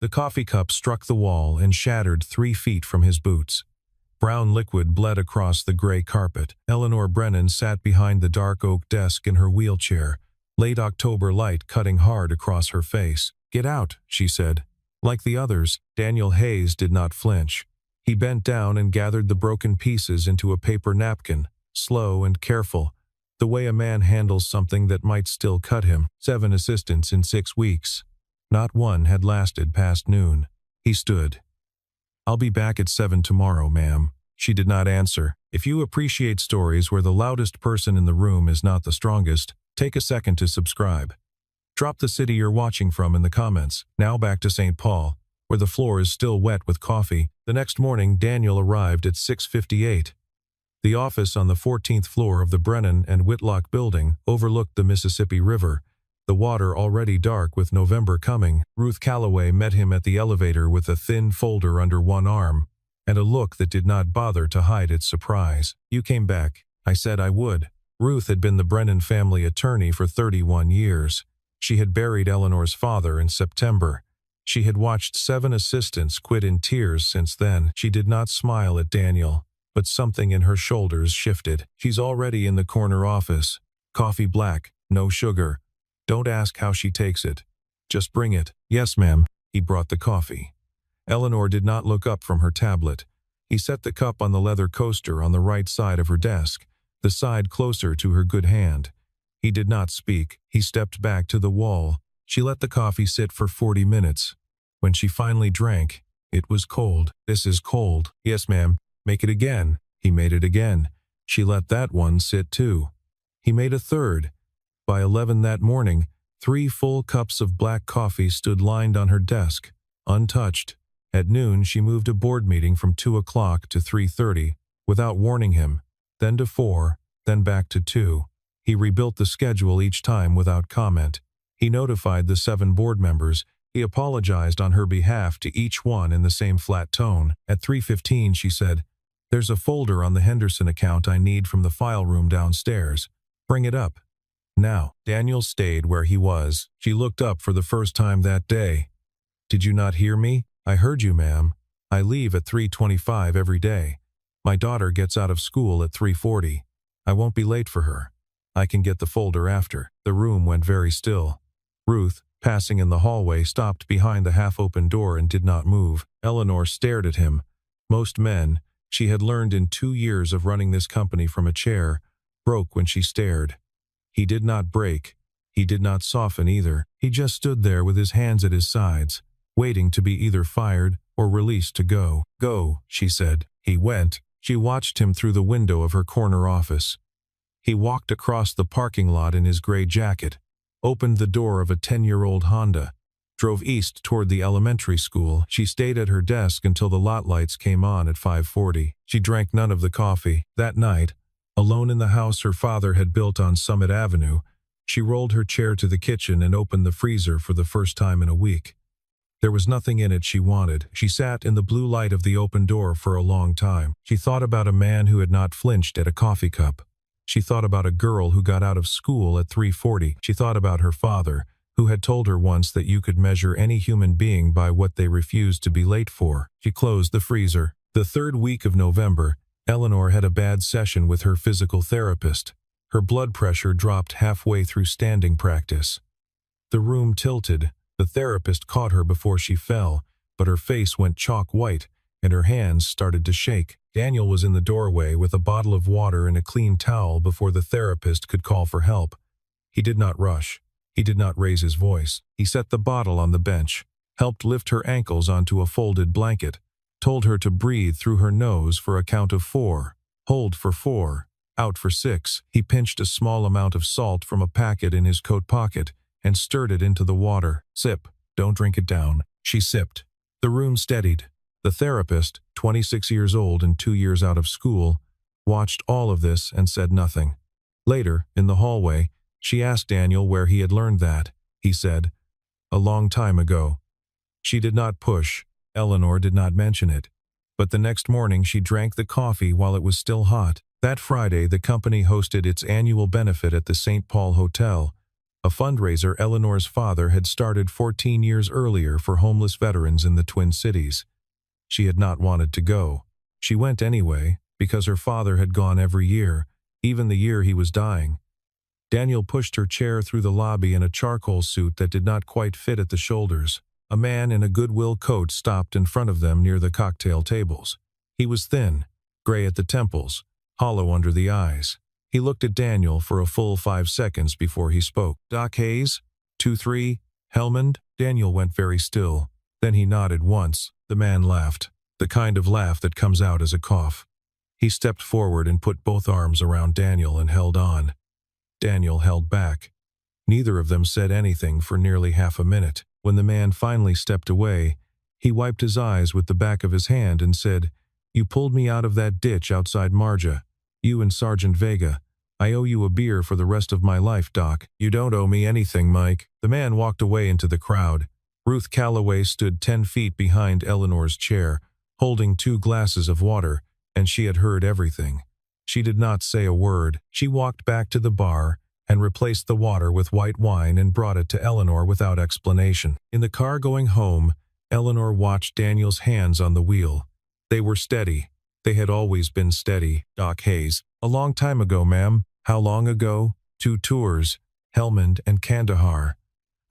The coffee cup struck the wall and shattered 3 feet from his boots. Brown liquid bled across the gray carpet. Eleanor Brennan sat behind the dark oak desk in her wheelchair, late October light cutting hard across her face. "Get out," she said. Like the others, Daniel Hayes did not flinch. He bent down and gathered the broken pieces into a paper napkin, slow and careful, the way a man handles something that might still cut him. 7 assistants in 6 weeks. Not one had lasted past noon. He stood. "I'll be back at 7 tomorrow, ma'am." She did not answer. If you appreciate stories where the loudest person in the room is not the strongest, take a second to subscribe. Drop the city you're watching from in the comments. Now back to St. Paul, where the floor is still wet with coffee. The next morning, Daniel arrived at 6:58. The office on the 14th floor of the Brennan and Whitlock building overlooked the Mississippi River, the water already dark with November coming. Ruth Calloway met him at the elevator with a thin folder under one arm, and a look that did not bother to hide its surprise. "You came back. I said I would." Ruth had been the Brennan family attorney for 31 years. She had buried Eleanor's father in September. She had watched 7 assistants quit in tears since then. She did not smile at Daniel, but something in her shoulders shifted. "She's already in the corner office. Coffee black, no sugar. Don't ask how she takes it. Just bring it." "Yes, ma'am." He brought the coffee. Eleanor did not look up from her tablet. He set the cup on the leather coaster on the right side of her desk, the side closer to her good hand. He did not speak. He stepped back to the wall. She let the coffee sit for 40 minutes. When she finally drank, it was cold. "This is cold." "Yes, ma'am." "Make it again." He made it again. She let that one sit too. He made a third. By 11 that morning, 3 full cups of black coffee stood lined on her desk, untouched. At noon, she moved a board meeting from 2 o'clock to 3:30, without warning him, then to 4, then back to 2. He rebuilt the schedule each time without comment. He notified the 7 board members. He apologized on her behalf to each one in the same flat tone. At 3:15, she said, "There's a folder on the Henderson account I need from the file room downstairs. Bring it up." Now, Daniel stayed where he was. She looked up for the first time that day. "Did you not hear me?" "I heard you, ma'am. I leave at 3:25 every day. My daughter gets out of school at 3:40. I won't be late for her. I can get the folder after." The room went very still. Ruth, passing in the hallway, stopped behind the half-open door and did not move. Eleanor stared at him. Most men, she had learned in 2 years of running this company from a chair, broke when she stared. He did not break. He did not soften either. He just stood there with his hands at his sides, waiting to be either fired or released to go. "Go," she said. He went. She watched him through the window of her corner office. He walked across the parking lot in his gray jacket, opened the door of a 10-year-old Honda, drove east toward the elementary school. She stayed at her desk until the lot lights came on at 5:40. She drank none of the coffee. That night, alone in the house her father had built on Summit Avenue, she rolled her chair to the kitchen and opened the freezer for the first time in a week. There was nothing in it she wanted. She sat in the blue light of the open door for a long time. She thought about a man who had not flinched at a coffee cup. She thought about a girl who got out of school at 3:40. She thought about her father, who had told her once that you could measure any human being by what they refused to be late for. She closed the freezer. The 3rd week of November, Eleanor had a bad session with her physical therapist. Her blood pressure dropped halfway through standing practice. The room tilted. The therapist caught her before she fell, but her face went chalk white, and her hands started to shake. Daniel was in the doorway with a bottle of water and a clean towel before the therapist could call for help. He did not rush. He did not raise his voice. He set the bottle on the bench, helped lift her ankles onto a folded blanket, told her to breathe through her nose for a count of 4, hold for 4, out for 6. He pinched a small amount of salt from a packet in his coat pocket and stirred it into the water. "Sip, don't drink it down." She sipped. The room steadied. The therapist, 26 years old and 2 years out of school, watched all of this and said nothing. Later, in the hallway, she asked Daniel where he had learned that. He said, "A long time ago." She did not push. Eleanor did not mention it. But the next morning she drank the coffee while it was still hot. That Friday, the company hosted its annual benefit at the St. Paul Hotel. a fundraiser Eleanor's father had started 14 years earlier for homeless veterans in the Twin Cities. She had not wanted to go. She went anyway, because her father had gone every year, even the year he was dying. Daniel pushed her chair through the lobby in a charcoal suit that did not quite fit at the shoulders. A man in a Goodwill coat stopped in front of them near the cocktail tables. He was thin, gray at the temples, hollow under the eyes. He looked at Daniel for a full 5 seconds before he spoke. "Doc Hayes? 2-3, Helmand?" Daniel went very still. Then he nodded once. The man laughed, the kind of laugh that comes out as a cough. He stepped forward and put both arms around Daniel and held on. Daniel held back. Neither of them said anything for nearly half a minute. When the man finally stepped away, he wiped his eyes with the back of his hand and said, "You pulled me out of that ditch outside Marja. You and Sergeant Vega. I owe you a beer for the rest of my life, Doc." "You don't owe me anything, Mike." The man walked away into the crowd. Ruth Calloway stood 10 feet behind Eleanor's chair, holding 2 glasses of water, and she had heard everything. She did not say a word. She walked back to the bar and replaced the water with white wine and brought it to Eleanor without explanation. In the car going home, Eleanor watched Daniel's hands on the wheel. They were steady. They had always been steady. "Doc Hayes." "A long time ago, ma'am." "How long ago?" 2 tours, Helmand and Kandahar.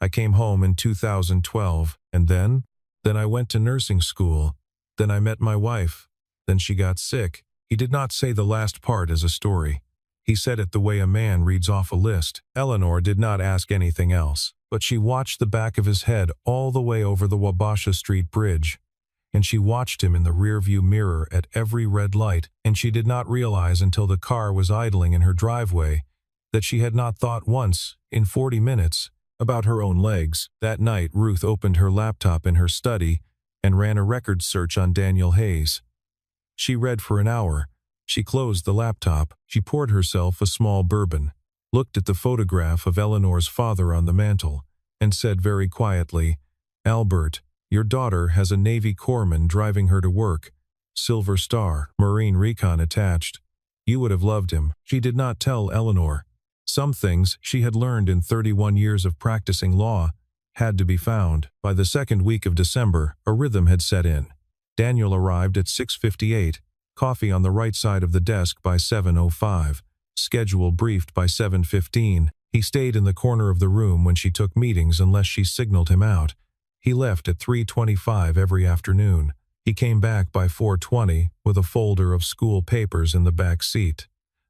I came home in 2012, and then I went to nursing school. Then I met my wife. Then she got sick. He did not say the last part as a story. He said it the way a man reads off a list. Eleanor did not ask anything else, but she watched the back of his head all the way over the Wabasha Street Bridge, and she watched him in the rearview mirror at every red light, and she did not realize until the car was idling in her driveway that she had not thought once, in 40 minutes, about her own legs. That night, Ruth opened her laptop in her study and ran a record search on Daniel Hayes. She read for an hour. She closed the laptop. She poured herself a small bourbon, looked at the photograph of Eleanor's father on the mantel, and said very quietly, "Albert, your daughter has a Navy corpsman driving her to work. Silver Star, Marine Recon attached. You would have loved him." She did not tell Eleanor. Some things she had learned in 31 years of practicing law had to be found. By the second week of December, a rhythm had set in. Daniel arrived at 6:58, coffee on the right side of the desk by 7:05, schedule briefed by 7:15. He stayed in the corner of the room when she took meetings unless she signaled him out. He left at 3:25 every afternoon. He came back by 4:20 with a folder of school papers in the back seat,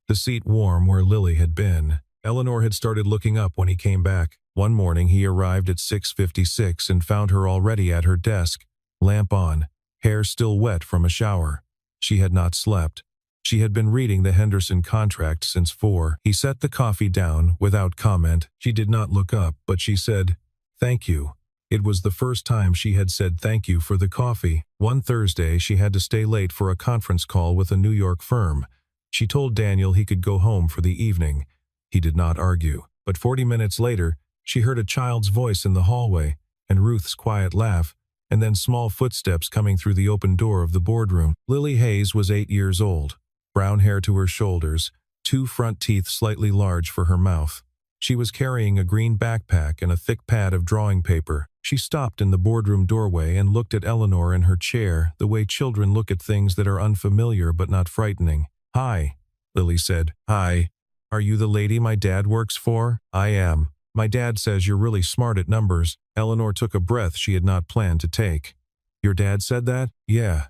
the seat warm where Lily had been. Eleanor had started looking up when he came back. One morning he arrived at 6:56 and found her already at her desk, lamp on, hair still wet from a shower. She had not slept. She had been reading the Henderson contract since 4. He set the coffee down without comment. She did not look up, but she said, "Thank you." It was the first time she had said thank you for the coffee. One Thursday she had to stay late for a conference call with a New York firm. She told Daniel he could go home for the evening. He did not argue. But 40 minutes later, she heard a child's voice in the hallway, and Ruth's quiet laugh, and then small footsteps coming through the open door of the boardroom. Lily Hayes was 8 years old, brown hair to her shoulders, 2 front teeth slightly large for her mouth. She was carrying a green backpack and a thick pad of drawing paper. She stopped in the boardroom doorway and looked at Eleanor in her chair the way children look at things that are unfamiliar but not frightening. "Hi," Lily said. "Hi. Are you the lady my dad works for?" "I am. My dad says you're really smart at numbers." Eleanor took a breath she had not planned to take. "Your dad said that?" "Yeah.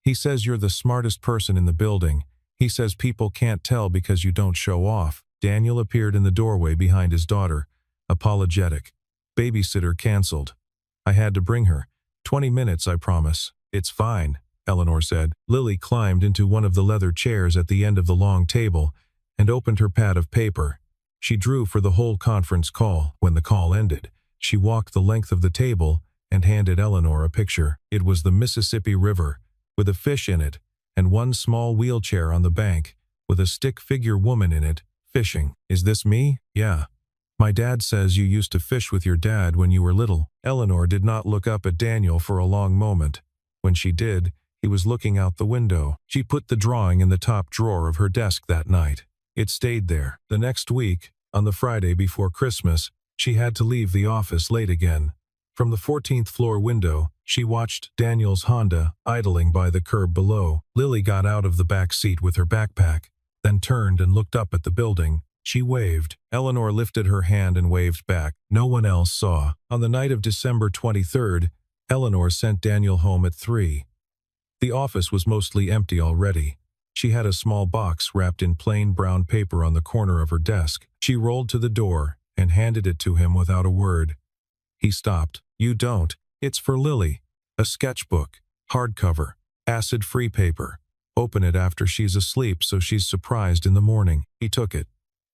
He says you're the smartest person in the building. He says people can't tell because you don't show off." Daniel appeared in the doorway behind his daughter, apologetic. "Babysitter canceled. I had to bring her. 20 minutes, I promise." "It's fine," Eleanor said. Lily climbed into one of the leather chairs at the end of the long table and opened her pad of paper. She drew for the whole conference call. When the call ended, she walked the length of the table and handed Eleanor a picture. It was the Mississippi River, with a fish in it, and one small wheelchair on the bank, with a stick-figure woman in it, fishing. "Is this me?" "Yeah. My dad says you used to fish with your dad when you were little." Eleanor did not look up at Daniel for a long moment. When she did, he was looking out the window. She put the drawing in the top drawer of her desk that night. It stayed there. The next week, on the Friday before Christmas, She had to leave the office late again. From the 14th floor window, she watched Daniel's Honda idling by the curb below. Lily got out of the back seat with her backpack, then turned and looked up at the building. She waved. Eleanor lifted her hand and waved back. No one else saw. On the night of December 23rd, Eleanor sent Daniel home at 3. The office was mostly empty already. She had a small box wrapped in plain brown paper on the corner of her desk. She rolled to the door and handed it to him without a word. He stopped. "You don't. It's for Lily. A sketchbook. Hardcover. Acid-free paper. Open it after she's asleep so she's surprised in the morning." He took it.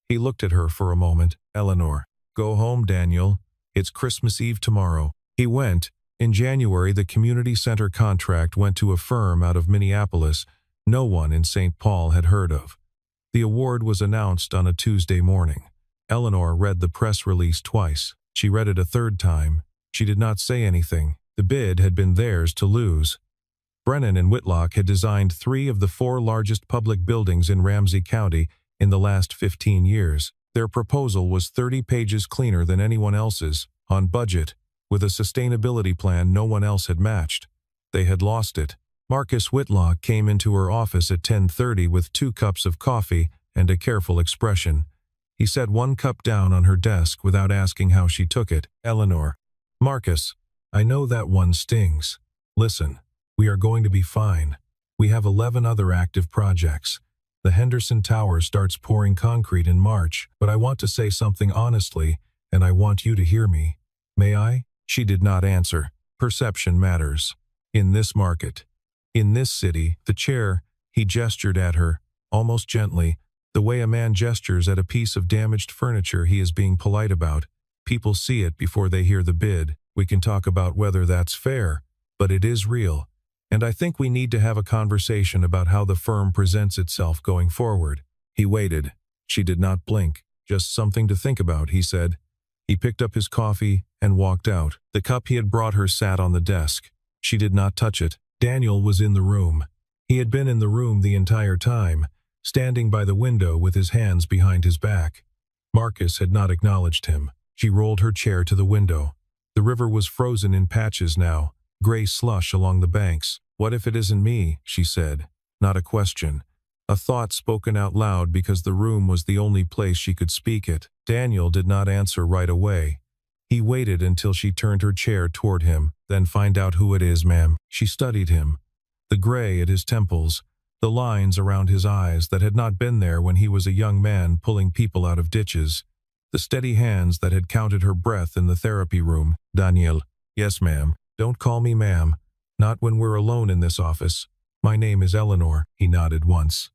He looked at her for a moment. "Eleanor, go home, Daniel. It's Christmas Eve tomorrow." He went. In January, the community center contract went to a firm out of Minneapolis no one in St. Paul had heard of. The award was announced on a Tuesday morning. Eleanor read the press release twice. She read it a third time. She did not say anything. The bid had been theirs to lose. Brennan and Whitlock had designed 3 of the 4 largest public buildings in Ramsey County in the last 15 years. Their proposal was 30 pages cleaner than anyone else's, on budget, with a sustainability plan no one else had matched. They had lost it. Marcus Whitlock came into her office at 10:30 with 2 cups of coffee and a careful expression. He set 1 cup down on her desk without asking how she took it. "Eleanor." "Marcus, I know that one stings. Listen, we are going to be fine. We have 11 other active projects. The Henderson Tower starts pouring concrete in March, but I want to say something honestly, and I want you to hear me. May I?" She did not answer. Perception matters. In this market. In this city, the chair, he gestured at her, almost gently, the way a man gestures at a piece of damaged furniture he is being polite about. People see it before they hear the bid. We can talk about whether that's fair, but it is real. And I think we need to have a conversation about how the firm presents itself going forward. He waited. She did not blink. "Just something to think about," he said. He picked up his coffee and walked out. The cup he had brought her sat on the desk. She did not touch it. Daniel was in the room. He had been in the room the entire time, standing by the window with his hands behind his back. Marcus had not acknowledged him. She rolled her chair to the window. The river was frozen in patches now, gray slush along the banks. "What if it isn't me?" she said. Not a question. A thought spoken out loud because the room was the only place she could speak it. Daniel did not answer right away. He waited until she turned her chair toward him. "Then find out who it is, ma'am." She studied him. The gray at his temples, the lines around his eyes that had not been there when he was a young man pulling people out of ditches, the steady hands that had counted her breath in the therapy room. "Daniel." "Yes, ma'am." "Don't call me ma'am. Not when we're alone in this office. My name is Eleanor." He nodded once.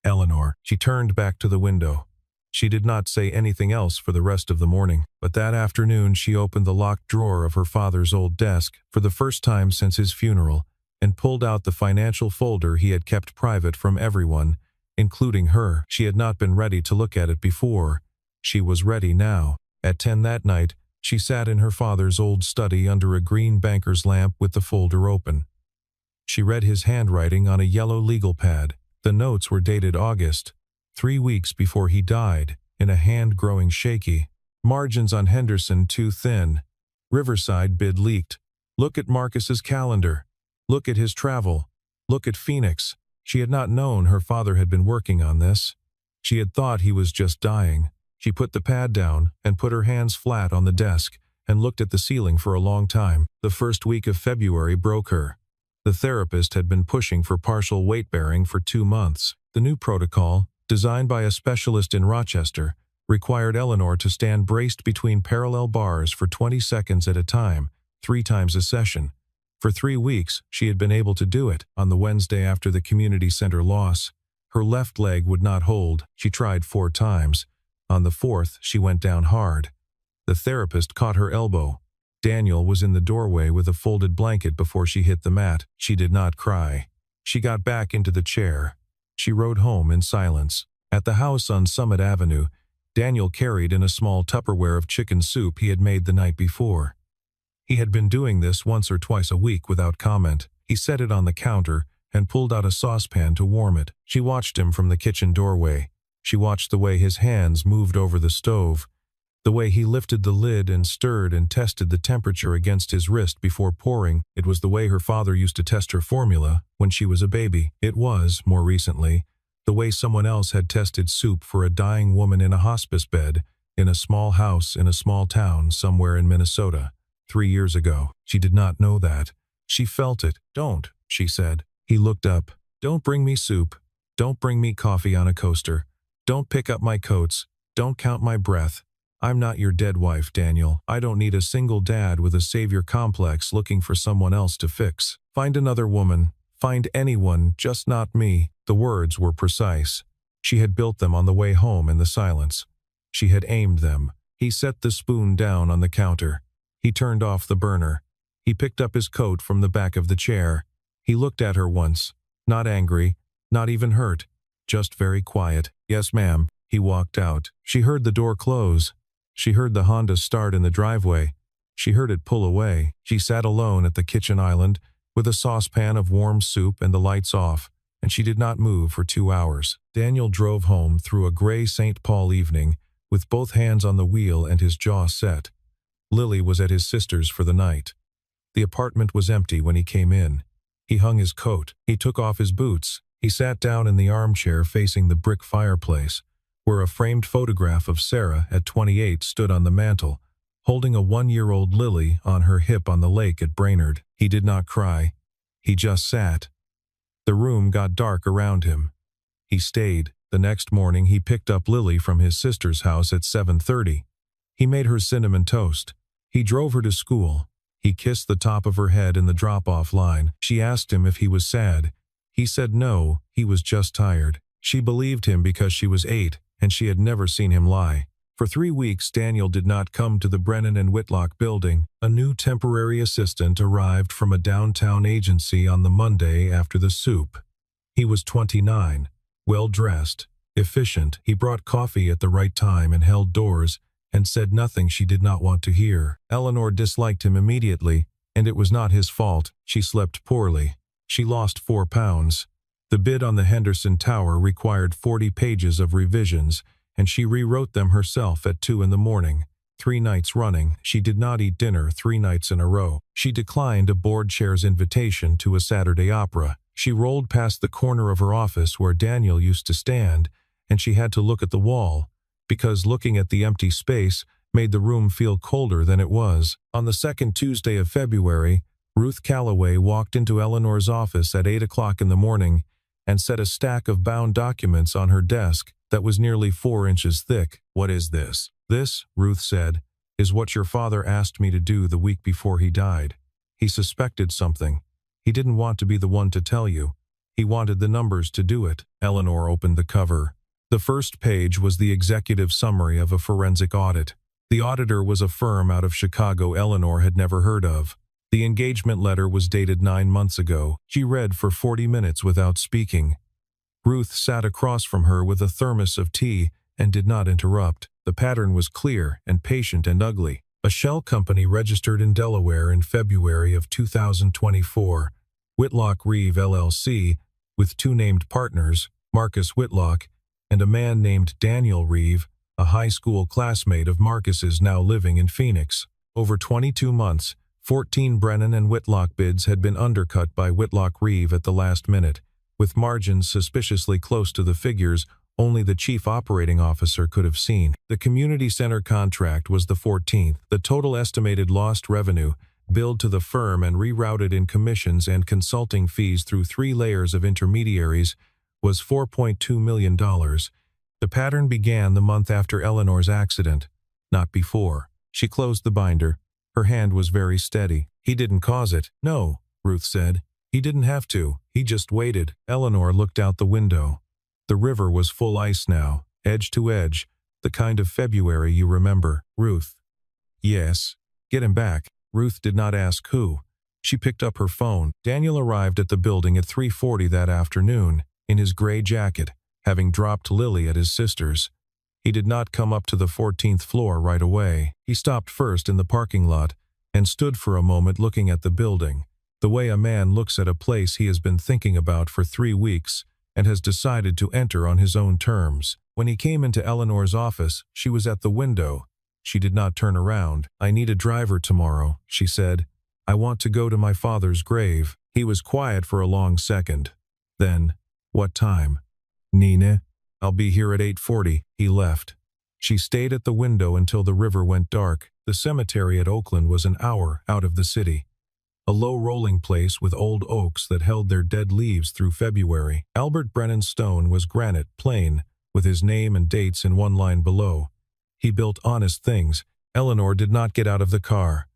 "Eleanor." She turned back to the window. She did not say anything else for the rest of the morning, but that afternoon she opened the locked drawer of her father's old desk for the first time since his funeral and pulled out the financial folder he had kept private from everyone, including her. She had not been ready to look at it before. She was ready now. At 10 that night, she sat in her father's old study under a green banker's lamp with the folder open. She read his handwriting on a yellow legal pad. The notes were dated August, 3 weeks before he died, in a hand growing shaky. "Margins on Henderson too thin. Riverside bid leaked. Look at Marcus's calendar. Look at his travel. Look at Phoenix." She had not known her father had been working on this. She had thought he was just dying. She put the pad down and put her hands flat on the desk and looked at the ceiling for a long time. The first week of February broke her. The therapist had been pushing for partial weight-bearing for 2 months. The new protocol, designed by a specialist in Rochester, required Eleanor to stand braced between parallel bars for 20 seconds at a time, 3 times a session. For 3 weeks, she had been able to do it. On the Wednesday after the community center loss, her left leg would not hold. She tried 4 times. On the 4th, she went down hard. The therapist caught her elbow. Daniel was in the doorway with a folded blanket before she hit the mat. She did not cry. She got back into the chair. She rode home in silence. At the house on Summit Avenue, Daniel carried in a small Tupperware of chicken soup he had made the night before. He had been doing this once or twice a week without comment. He set it on the counter and pulled out a saucepan to warm it. She watched him from the kitchen doorway. She watched the way his hands moved over the stove. The way he lifted the lid and stirred and tested the temperature against his wrist before pouring, it was the way her father used to test her formula when she was a baby. It was, more recently, the way someone else had tested soup for a dying woman in a hospice bed, in a small house in a small town somewhere in Minnesota, 3 years ago. She did not know that. She felt it. "Don't," she said. He looked up. "Don't bring me soup. Don't bring me coffee on a coaster. Don't pick up my coats. Don't count my breath. I'm not your dead wife, Daniel. I don't need a single dad with a savior complex looking for someone else to fix. Find another woman. Find anyone, just not me." The words were precise. She had built them on the way home in the silence. She had aimed them. He set the spoon down on the counter. He turned off the burner. He picked up his coat from the back of the chair. He looked at her once. Not angry, not even hurt, just very quiet. "Yes, ma'am." He walked out. She heard the door close. She heard the Honda start in the driveway. She heard it pull away. She sat alone at the kitchen island, with a saucepan of warm soup and the lights off, and she did not move for 2 hours. Daniel drove home through a gray St. Paul evening, with both hands on the wheel and his jaw set. Lily was at his sister's for the night. The apartment was empty when he came in. He hung his coat. He took off his boots. He sat down in the armchair facing the brick fireplace, where a framed photograph of Sarah at 28 stood on the mantel, holding a 1-year-old Lily on her hip on the lake at Brainerd. He did not cry. He just sat. The room got dark around him. He stayed. The next morning he picked up Lily from his sister's house at 7:30. He made her cinnamon toast. He drove her to school. He kissed the top of her head in the drop-off line. She asked him if he was sad. He said no, he was just tired. She believed him because she was 8, and she had never seen him lie. For 3 weeks Daniel did not come to the Brennan and Whitlock building. A new temporary assistant arrived from a downtown agency on the Monday after the soup. He was 29, well-dressed, efficient. He brought coffee at the right time and held doors, and said nothing she did not want to hear. Eleanor disliked him immediately, and it was not his fault. She slept poorly. She lost 4 pounds. The bid on the Henderson Tower required 40 pages of revisions, and she rewrote them herself at 2 in the morning. 3 nights running, she did not eat dinner 3 nights in a row. She declined a board chair's invitation to a Saturday opera. She rolled past the corner of her office where Daniel used to stand, and she had to look at the wall, because looking at the empty space made the room feel colder than it was. On the second Tuesday of February, Ruth Calloway walked into Eleanor's office at 8 o'clock in the morning and set a stack of bound documents on her desk that was nearly 4 inches thick. "What is this?" "This," Ruth said, "is what your father asked me to do the week before he died. He suspected something. He didn't want to be the one to tell you. He wanted the numbers to do it." Eleanor opened the cover. The first page was the executive summary of a forensic audit. The auditor was a firm out of Chicago Eleanor had never heard of. The engagement letter was dated 9 months ago. She read for 40 minutes without speaking. Ruth sat across from her with a thermos of tea and did not interrupt. The pattern was clear and patient and ugly. A shell company registered in Delaware in February of 2024, Whitlock Reeve LLC, with 2 named partners, Marcus Whitlock, and a man named Daniel Reeve, a high school classmate of Marcus's now living in Phoenix. Over 22 months, 14 Brennan and Whitlock bids had been undercut by Whitlock Reeve at the last minute, with margins suspiciously close to the figures only the chief operating officer could have seen. The community center contract was the 14th. The total estimated lost revenue, billed to the firm and rerouted in commissions and consulting fees through 3 layers of intermediaries, was $4.2 million. The pattern began the month after Eleanor's accident, not before. She closed the binder. Her hand was very steady. "He didn't cause it." "No," Ruth said. "He didn't have to. He just waited." Eleanor looked out the window. The river was full ice now, edge to edge, the kind of February you remember. "Ruth." "Yes." "Get him back." Ruth did not ask who. She picked up her phone. Daniel arrived at the building at 3:40 that afternoon, in his gray jacket, having dropped Lily at his sister's. He did not come up to the 14th floor right away. He stopped first in the parking lot and stood for a moment looking at the building, the way a man looks at a place he has been thinking about for 3 weeks and has decided to enter on his own terms. When he came into Eleanor's office, she was at the window, She did not turn around. "I need a driver tomorrow," she said. "I want to go to my father's grave." He was quiet for a long second. Then, "What time?" "Nina, I'll be here at 8:40. He left. She stayed at the window until the river went dark. The cemetery at Oakland was an hour out of the city. A low rolling place with old oaks that held their dead leaves through February. Albert Brennan's stone was granite, plain, with his name and dates in one line below. He built honest things. Eleanor did not get out of the car.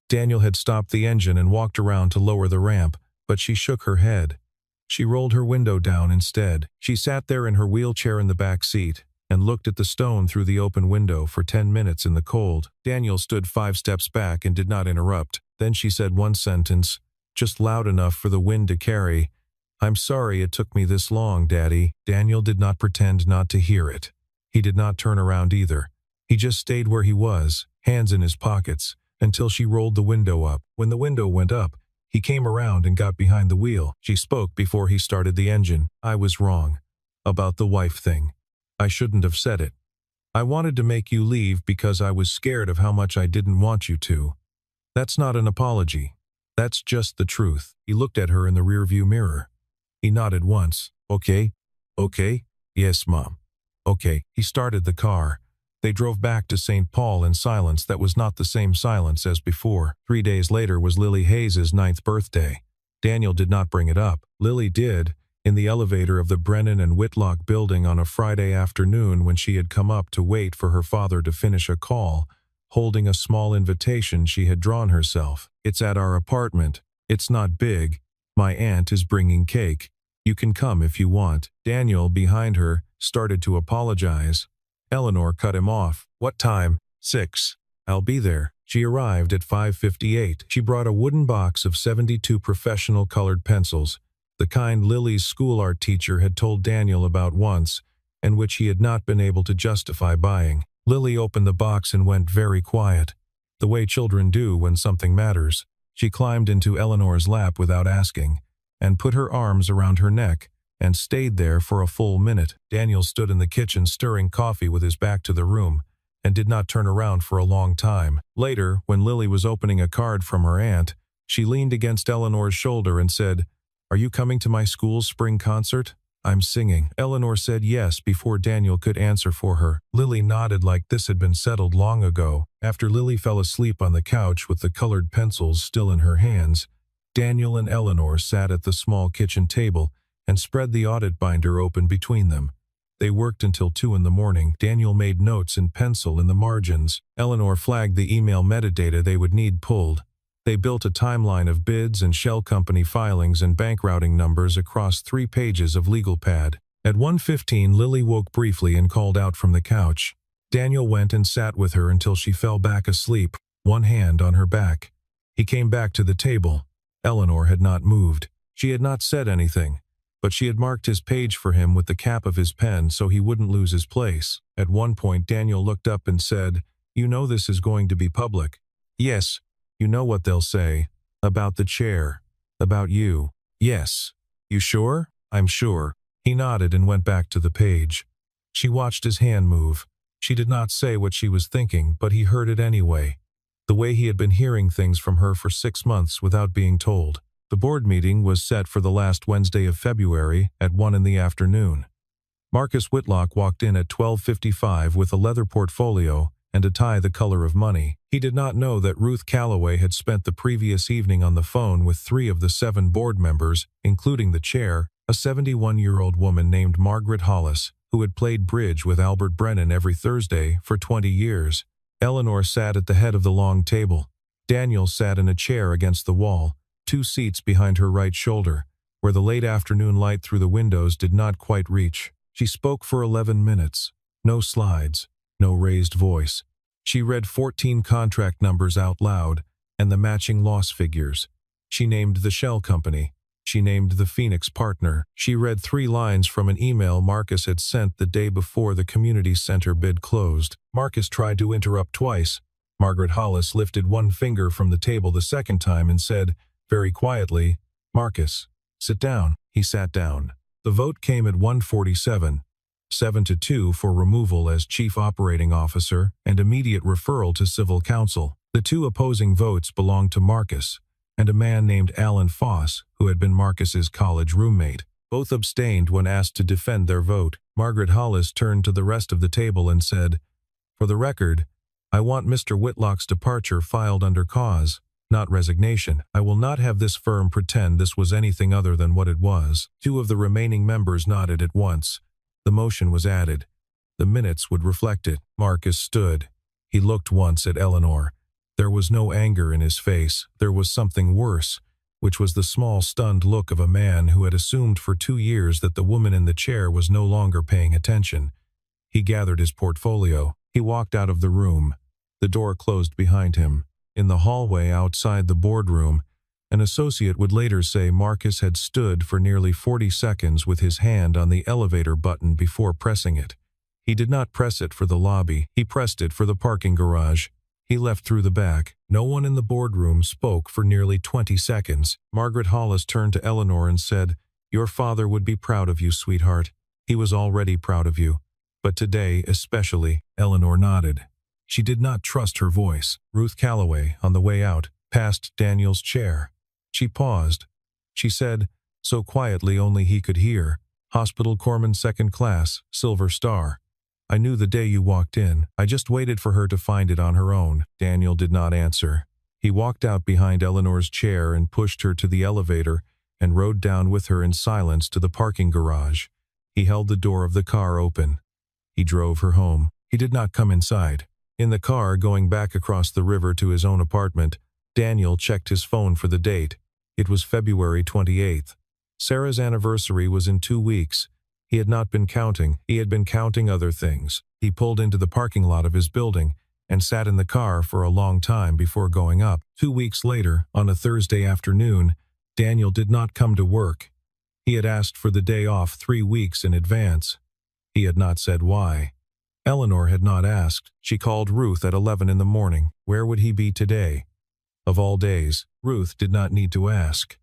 Daniel had stopped the engine and walked around to lower the ramp, but she shook her head. She rolled her window down instead. She sat there in her wheelchair in the back seat and looked at the stone through the open window for 10 minutes in the cold. Daniel stood 5 steps back and did not interrupt. Then she said one sentence, just loud enough for the wind to carry. "I'm sorry it took me this long, Daddy." Daniel did not pretend not to hear it. He did not turn around either. He just stayed where he was, hands in his pockets, until she rolled the window up. When the window went up, he came around and got behind the wheel. She spoke before he started the engine. "I was wrong. About the wife thing. I shouldn't have said it. I wanted to make you leave because I was scared of how much I didn't want you to. That's not an apology. That's just the truth." He looked at her in the rearview mirror. He nodded once. "Okay. Okay. Yes, Mom. Okay." He started the car. They drove back to St. Paul in silence that was not the same silence as before. 3 days later was Lily Hayes' 9th birthday. Daniel did not bring it up. Lily did, in the elevator of the Brennan and Whitlock building on a Friday afternoon when she had come up to wait for her father to finish a call, holding a small invitation she had drawn herself. "It's at our apartment. It's not big. My aunt is bringing cake. You can come if you want." Daniel, behind her, started to apologize. Eleanor cut him off. "What time?" 6. "I'll be there." She arrived at 5:58. She brought a wooden box of 72 professional colored pencils, the kind Lily's school art teacher had told Daniel about once, and which he had not been able to justify buying. Lily opened the box and went very quiet, the way children do when something matters. She climbed into Eleanor's lap without asking, and put her arms around her neck, and stayed there for a full minute. Daniel stood in the kitchen stirring coffee with his back to the room, and did not turn around for a long time. Later, when Lily was opening a card from her aunt, she leaned against Eleanor's shoulder and said, "Are you coming to my school's spring concert?" "I'm singing." Eleanor said yes before Daniel could answer for her. Lily nodded like this had been settled long ago. After Lily fell asleep on the couch with the colored pencils still in her hands, Daniel and Eleanor sat at the small kitchen table and spread the audit binder open between them. They worked until 2 in the morning. Daniel made notes in pencil in the margins. Eleanor flagged the email metadata they would need pulled. They built a timeline of bids and shell company filings and bank routing numbers across 3 pages of legal pad. At 1:15, Lily woke briefly and called out from the couch. Daniel went and sat with her until she fell back asleep, one hand on her back. He came back to the table. Eleanor had not moved. She had not said anything, but she had marked his page for him with the cap of his pen so he wouldn't lose his place. At one point, Daniel looked up and said, "You know this is going to be public." "Yes. You know what they'll say. About the chair. About you." "Yes." "You sure?" "I'm sure." He nodded and went back to the page. She watched his hand move. She did not say what she was thinking, but he heard it anyway. The way he had been hearing things from her for 6 months without being told. The board meeting was set for the last Wednesday of February at 1 in the afternoon. Marcus Whitlock walked in at 12:55 with a leather portfolio and a tie the color of money. He did not know that Ruth Calloway had spent the previous evening on the phone with 3 of the 7 board members, including the chair, a 71-year-old woman named Margaret Hollis, who had played bridge with Albert Brennan every Thursday for 20 years. Eleanor sat at the head of the long table. Daniel sat in a chair against the wall, 2 seats behind her right shoulder, where the late afternoon light through the windows did not quite reach. She spoke for 11 minutes. No slides. No raised voice. She read 14 contract numbers out loud, and the matching loss figures. She named the shell company. She named the Phoenix partner. She read 3 lines from an email Marcus had sent the day before the community center bid closed. Marcus tried to interrupt twice. Margaret Hollis lifted one finger from the table the second time and said, very quietly, "Marcus, sit down." He sat down. The vote came at 1:47. 7-2 for removal as chief operating officer and immediate referral to civil council. The two opposing votes belonged to Marcus and a man named Alan Foss, who had been Marcus's college roommate. Both abstained when asked to defend their vote. Margaret Hollis turned to the rest of the table and said, "For the record, I want Mr. Whitlock's departure filed under cause, not resignation. I will not have this firm pretend this was anything other than what it was." Two of the remaining members nodded at once. The motion was added. The minutes would reflect it. Marcus stood. He looked once at Eleanor. There was no anger in his face. There was something worse, which was the small, stunned look of a man who had assumed for 2 years that the woman in the chair was no longer paying attention. He gathered his portfolio. He walked out of the room. The door closed behind him. In the hallway outside the boardroom, an associate would later say Marcus had stood for nearly 40 seconds with his hand on the elevator button before pressing it. He did not press it for the lobby. He pressed it for the parking garage. He left through the back. No one in the boardroom spoke for nearly 20 seconds. Margaret Hollis turned to Eleanor and said, "Your father would be proud of you, sweetheart. He was already proud of you. But today, especially." Eleanor nodded. She did not trust her voice. Ruth Calloway, on the way out, passed Daniel's chair. She paused. She said, so quietly only he could hear, "Hospital Corpsman 2nd Class, Silver Star. I knew the day you walked in. I just waited for her to find it on her own." Daniel did not answer. He walked out behind Eleanor's chair and pushed her to the elevator and rode down with her in silence to the parking garage. He held the door of the car open. He drove her home. He did not come inside. In the car going back across the river to his own apartment, Daniel checked his phone for the date. It was February 28th. Sarah's anniversary was in 2 weeks. He had not been counting. He had been counting other things. He pulled into the parking lot of his building and sat in the car for a long time before going up. 2 weeks later, on a Thursday afternoon, Daniel did not come to work. He had asked for the day off 3 weeks in advance. He had not said why. Eleanor had not asked. She called Ruth at 11 in the morning. Where would he be today? Of all days, Ruth did not need to ask.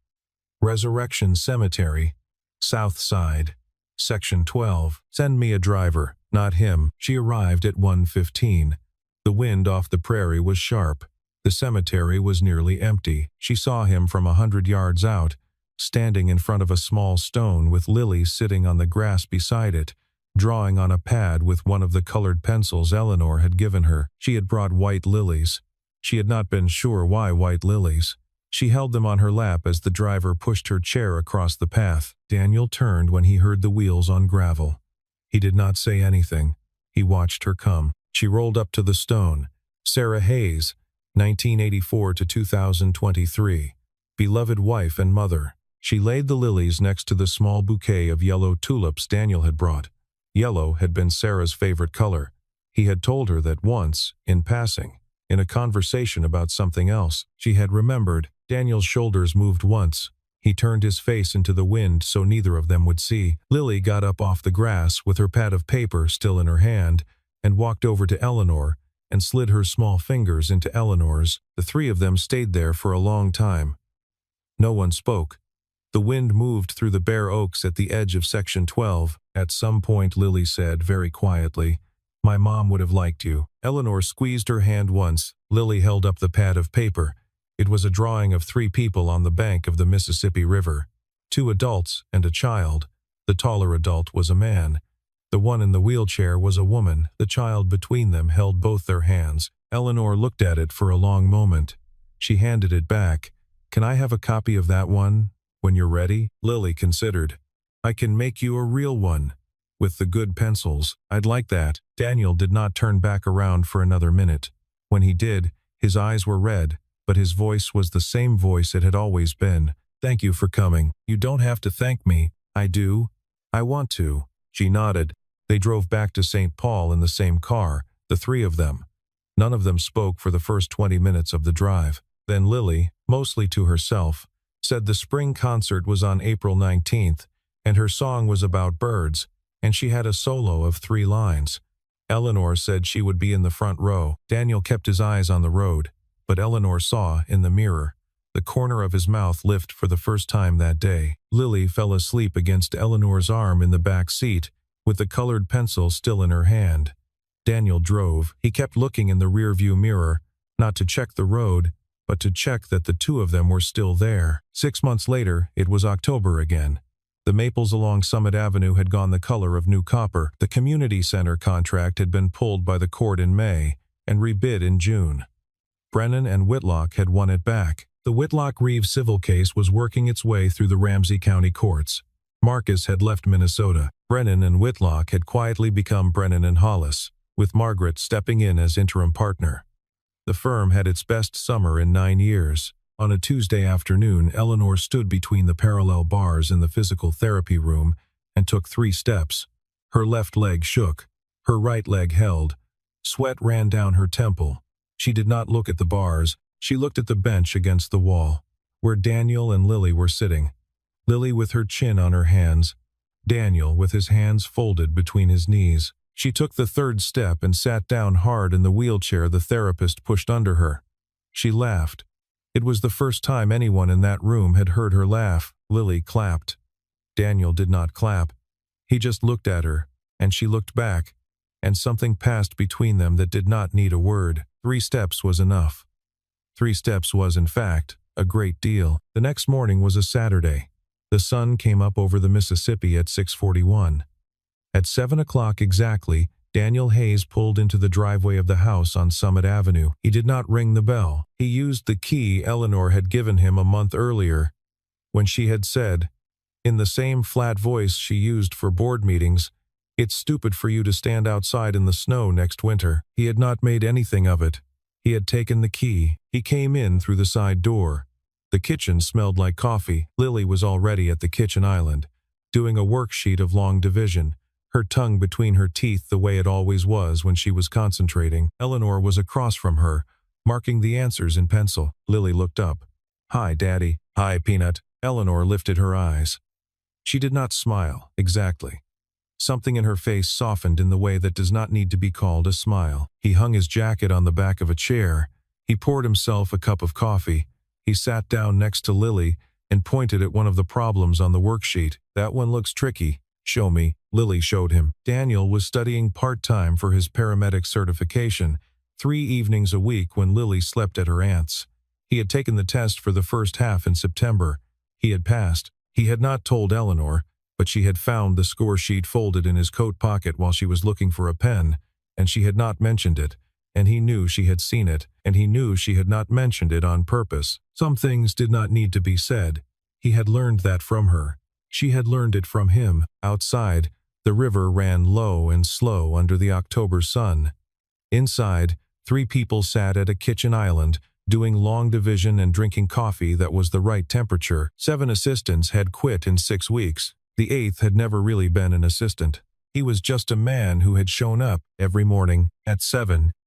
Resurrection Cemetery, South Side, Section 12. "Send me a driver, not him." She arrived at 1:15. The wind off the prairie was sharp. The cemetery was nearly empty. She saw him from 100 yards out, standing in front of a small stone with Lily sitting on the grass beside it, drawing on a pad with one of the colored pencils Eleanor had given her. She had brought white lilies. She had not been sure why white lilies. She held them on her lap as the driver pushed her chair across the path. Daniel turned when he heard the wheels on gravel. He did not say anything. He watched her come. She rolled up to the stone. Sarah Hayes, 1984 to 2023. Beloved wife and mother. She laid the lilies next to the small bouquet of yellow tulips Daniel had brought. Yellow had been Sarah's favorite color. He had told her that once, in passing, in a conversation about something else. She had remembered. Daniel's shoulders moved once. He turned his face into the wind so neither of them would see. Lily got up off the grass with her pad of paper still in her hand and walked over to Eleanor and slid her small fingers into Eleanor's. The three of them stayed there for a long time. No one spoke. The wind moved through the bare oaks at the edge of Section 12. At some point, Lily said very quietly, "My mom would have liked you." Eleanor squeezed her hand once. Lily held up the pad of paper. It was a drawing of 3 people on the bank of the Mississippi River. 2 adults and a child. The taller adult was a man. The one in the wheelchair was a woman. The child between them held both their hands. Eleanor looked at it for a long moment. She handed it back. "Can I have a copy of that one when you're ready?" Lily considered. "I can make you a real one, with the good pencils. I'd like that." Daniel did not turn back around for another minute. When he did, his eyes were red, but his voice was the same voice it had always been. "Thank you for coming. You don't have to thank me." "I do. I want to." She nodded. They drove back to St. Paul in the same car, the 3 of them. None of them spoke for the first 20 minutes of the drive. Then Lily, mostly to herself, said the spring concert was on April 19th, and her song was about birds, and she had a solo of 3 lines. Eleanor said she would be in the front row. Daniel kept his eyes on the road, but Eleanor saw, in the mirror, the corner of his mouth lift for the first time that day. Lily fell asleep against Eleanor's arm in the back seat, with the colored pencil still in her hand. Daniel drove. He kept looking in the rearview mirror, not to check the road, but to check that the two of them were still there. 6 months later, it was October again. The maples along Summit Avenue had gone the color of new copper. The community center contract had been pulled by the court in May and rebid in June. Brennan and Whitlock had won it back. The Whitlock-Reeves civil case was working its way through the Ramsey County courts. Marcus had left Minnesota. Brennan and Whitlock had quietly become Brennan and Hollis, with Margaret stepping in as interim partner. The firm had its best summer in 9 years. On a Tuesday afternoon, Eleanor stood between the parallel bars in the physical therapy room and took 3 steps. Her left leg shook. Her right leg held. Sweat ran down her temple. She did not look at the bars. She looked at the bench against the wall, where Daniel and Lily were sitting. Lily with her chin on her hands, Daniel with his hands folded between his knees. She took the 3rd step and sat down hard in the wheelchair the therapist pushed under her. She laughed. It was the first time anyone in that room had heard her laugh. Lily clapped. Daniel did not clap. He just looked at her, and she looked back, and something passed between them that did not need a word. 3 steps was enough. 3 steps was, in fact, a great deal. The next morning was a Saturday. The sun came up over the Mississippi at 6:41. At 7 o'clock exactly, Daniel Hayes pulled into the driveway of the house on Summit Avenue. He did not ring the bell. He used the key Eleanor had given him a month earlier, when she had said, in the same flat voice she used for board meetings, "It's stupid for you to stand outside in the snow next winter." He had not made anything of it. He had taken the key. He came in through the side door. The kitchen smelled like coffee. Lily was already at the kitchen island, doing a worksheet of long division, her tongue between her teeth the way it always was when she was concentrating. Eleanor was across from her, marking the answers in pencil. Lily looked up. "Hi, Daddy." "Hi, Peanut." Eleanor lifted her eyes. She did not smile, exactly. Something in her face softened in the way that does not need to be called a smile. He hung his jacket on the back of a chair. He poured himself a cup of coffee. He sat down next to Lily and pointed at one of the problems on the worksheet. "That one looks tricky. Show me." Lily showed him. Daniel was studying part-time for his paramedic certification, 3 evenings a week when Lily slept at her aunt's. He had taken the test for the first half in September. He had passed. He had not told Eleanor, but she had found the score sheet folded in his coat pocket while she was looking for a pen, and she had not mentioned it, and he knew she had seen it, and he knew she had not mentioned it on purpose. Some things did not need to be said. He had learned that from her. She had learned it from him. Outside, the river ran low and slow under the October sun. Inside, 3 people sat at a kitchen island, doing long division and drinking coffee that was the right temperature. 7 assistants had quit in 6 weeks. The 8th had never really been an assistant. He was just a man who had shown up every morning at 7.